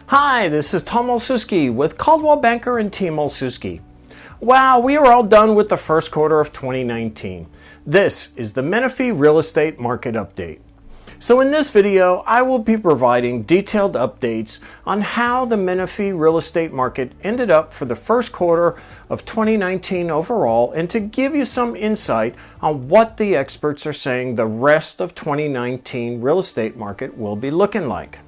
Hi, this is Tom Olszewski with Coldwell Banker and Team Olszewski. Wow, we are all done with the first quarter of 2019. This is the Menifee Real Estate Market Update. So in this video, I will be providing detailed updates on how the Menifee real estate market ended up for the first quarter of 2019 overall, and to give you some insight on what the experts are saying the rest of 2019 real estate market will be looking like.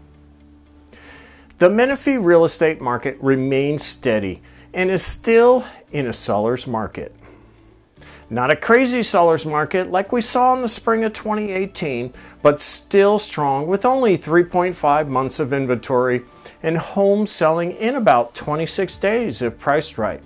The Menifee real estate market remains steady and is still in a seller's market. Not a crazy seller's market like we saw in the spring of 2018, but still strong with only 3.5 months of inventory and homes selling in about 26 days if priced right.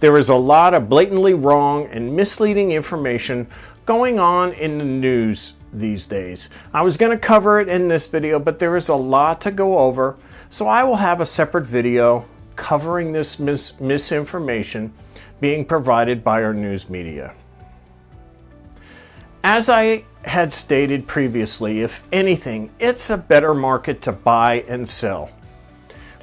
There is a lot of blatantly wrong and misleading information going on in the news these days. I was going to cover it in this video, but there is a lot to go over, so I will have a separate video covering this misinformation being provided by our news media. As I had stated previously, if anything, it's a better market to buy and sell.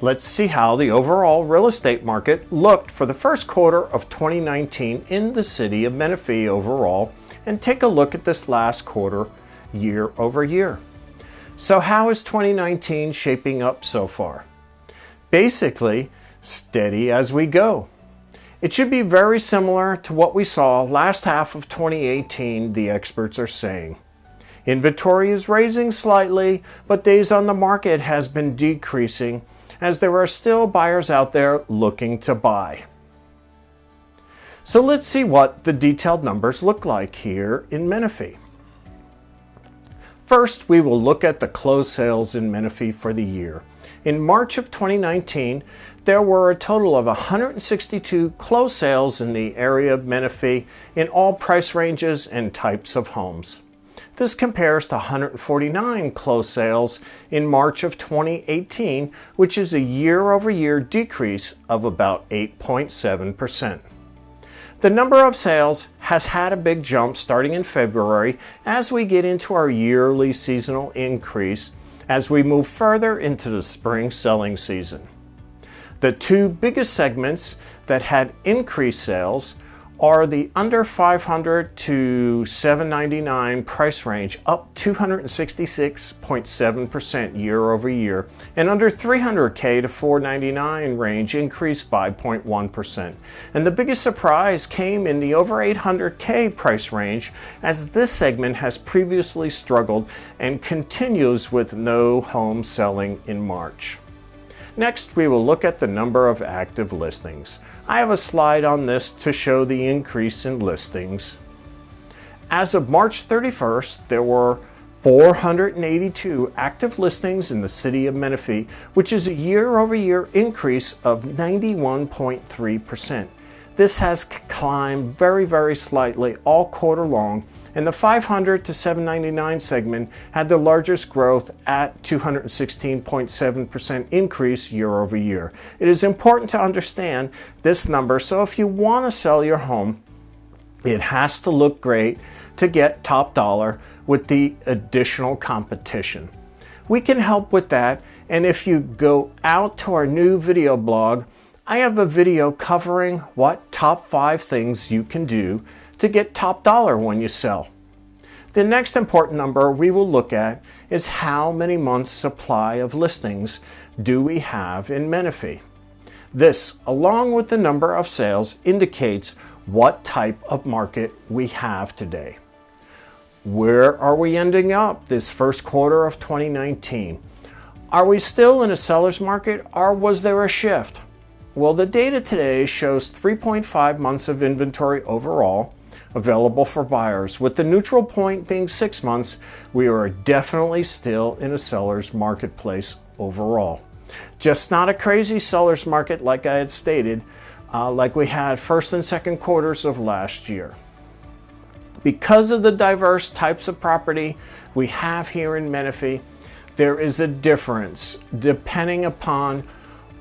Let's see how the overall real estate market looked for the first quarter of 2019 in the city of Menifee overall, and take a look at this last quarter year over year. So how is 2019 shaping up so far? Basically, steady as we go. It should be very similar to what we saw last half of 2018, the experts are saying. Inventory is raising slightly, but days on the market has been decreasing as there are still buyers out there looking to buy. So let's see what the detailed numbers look like here in Menifee. First, we will look at the closed sales in Menifee for the year. In March of 2019, there were a total of 162 closed sales in the area of Menifee in all price ranges and types of homes. This compares to 149 closed sales in March of 2018, which is a year-over-year decrease of about 8.7%. The number of sales has had a big jump starting in February as we get into our yearly seasonal increase as we move further into the spring selling season. The two biggest segments that had increased sales are the under 500 to 799 price range, up 266.7% year over year, and under 300K to 499 range increased 5.1%. And the biggest surprise came in the over 800K price range, as this segment has previously struggled and continues with no home selling in March. Next, we will look at the number of active listings. I have a slide on this to show the increase in listings. As of March 31st, there were 482 active listings in the city of Menifee, which is a year-over-year increase of 91.3%. This has climbed very slightly all quarter long, and the 500 to 799 segment had the largest growth at 216.7% increase year over year. It is important to understand this number, so if you want to sell your home, it has to look great to get top dollar with the additional competition. We can help with that, and if you go out to our new video blog, I have a video covering what top 5 things you can do to get top dollar when you sell. The next important number we will look at is how many months supply of listings do we have in Menifee. This, along with the number of sales, indicates what type of market we have today. Where are we ending up this first quarter of 2019? Are we still in a seller's market, or was there a shift? Well, the data today shows 3.5 months of inventory overall available for buyers. With the neutral point being 6 months, we are definitely still in a seller's marketplace overall. Just not a crazy seller's market like I had stated, like we had first and second quarters of last year. Because of the diverse types of property we have here in Menifee, there is a difference depending upon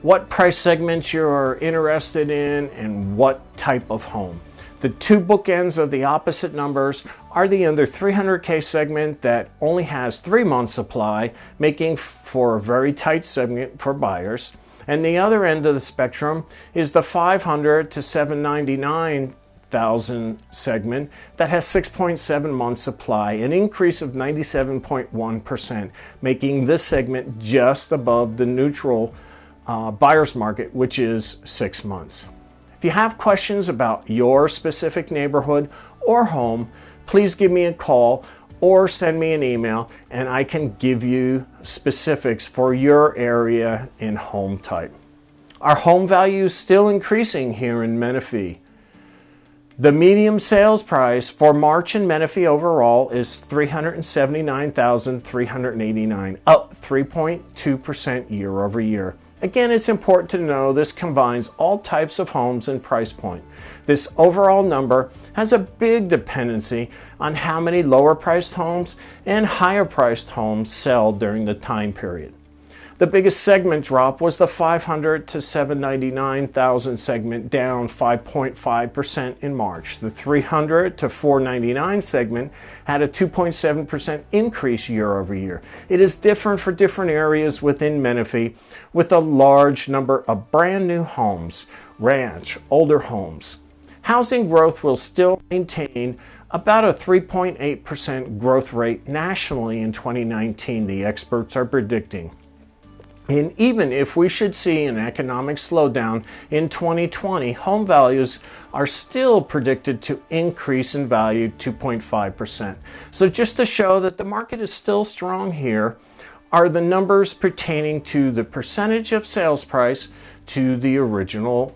what price segments you're interested in and what type of home. The two bookends of the opposite numbers are the under 300K segment that only has 3 months supply, making for a very tight segment for buyers. And the other end of the spectrum is the 500 to 799,000 segment that has 6.7 months supply, an increase of 97.1%, making this segment just above the neutral buyer's market, which is 6 months. If you have questions about your specific neighborhood or home, please give me a call or send me an email, and I can give you specifics for your area and home type. Our home value is still increasing here in Menifee. The median sales price for March in Menifee overall is $379,389, up 3.2% year over year. Again, it's important to know this combines all types of homes and price point. This overall number has a big dependency on how many lower priced homes and higher priced homes sell during the time period. The biggest segment drop was the 500 to 799,000 segment, down 5.5% in March. The 300 to 499 segment had a 2.7% increase year over year. It is different for different areas within Menifee, with a large number of brand new homes, ranch, older homes. Housing growth will still maintain about a 3.8% growth rate nationally in 2019, the experts are predicting. And even if we should see an economic slowdown in 2020, home values are still predicted to increase in value 2.5%. So just to show that the market is still strong here are the numbers pertaining to the percentage of sales price to the original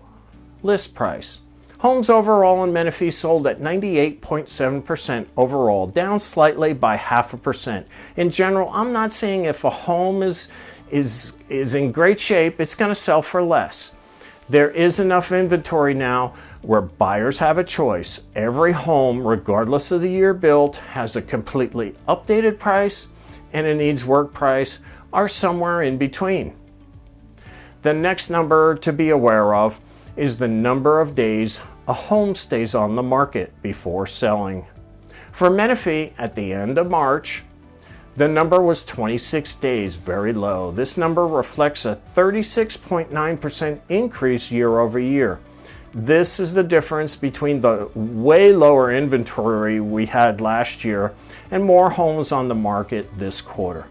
list price. Homes overall in Menifee sold at 98.7% overall, down slightly by 0.5%. In general, I'm not saying if a home is in great shape, it's going to sell for less. There is enough inventory now where buyers have a choice. Every home, regardless of the year built, has a completely updated price and a needs work price, or somewhere in between. The next number to be aware of is the number of days a home stays on the market before selling. For Menifee, at the end of March, the number was 26 days, very low. This number reflects a 36.9% increase year over year. This is the difference between the way lower inventory we had last year and more homes on the market this quarter.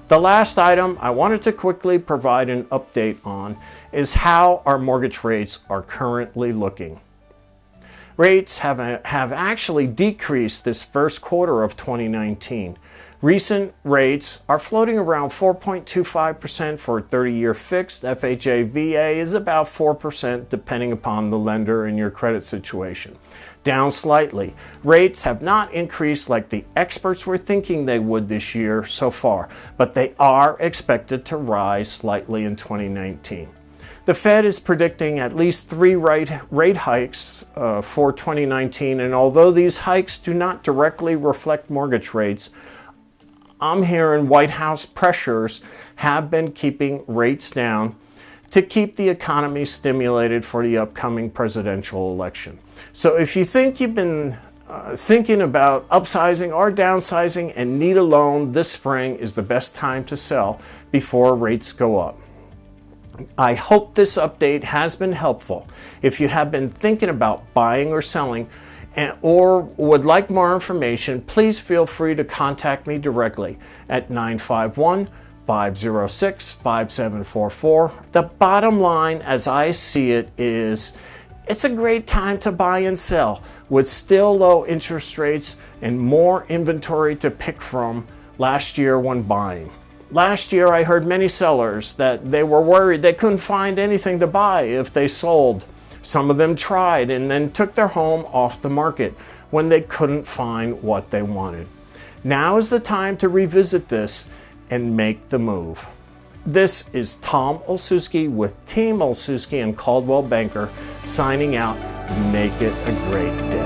The last item I wanted to quickly provide an update on is how our mortgage rates are currently looking. Rates have actually decreased this first quarter of 2019. Recent rates are floating around 4.25% for a 30-year fixed. FHA VA is about 4% depending upon the lender and your credit situation. Down slightly. Rates have not increased like the experts were thinking they would this year so far, but they are expected to rise slightly in 2019. The Fed is predicting at least 3 rate hikes for 2019, and although these hikes do not directly reflect mortgage rates, I'm hearing White House pressures have been keeping rates down to keep the economy stimulated for the upcoming presidential election. So if you think you've been thinking about upsizing or downsizing and need a loan, this spring is the best time to sell before rates go up. I hope this update has been helpful. If you have been thinking about buying or selling or would like more information, please feel free to contact me directly at 951-506-5744. The bottom line, as I see it, is it's a great time to buy and sell with still low interest rates and more inventory to pick from last year when buying. Last year, I heard many sellers that they were worried they couldn't find anything to buy if they sold. Some of them tried and then took their home off the market when they couldn't find what they wanted. Now is the time to revisit this and make the move. This is Tom Olszewski with Team Olszewski and Caldwell Banker signing out. Make it a great day.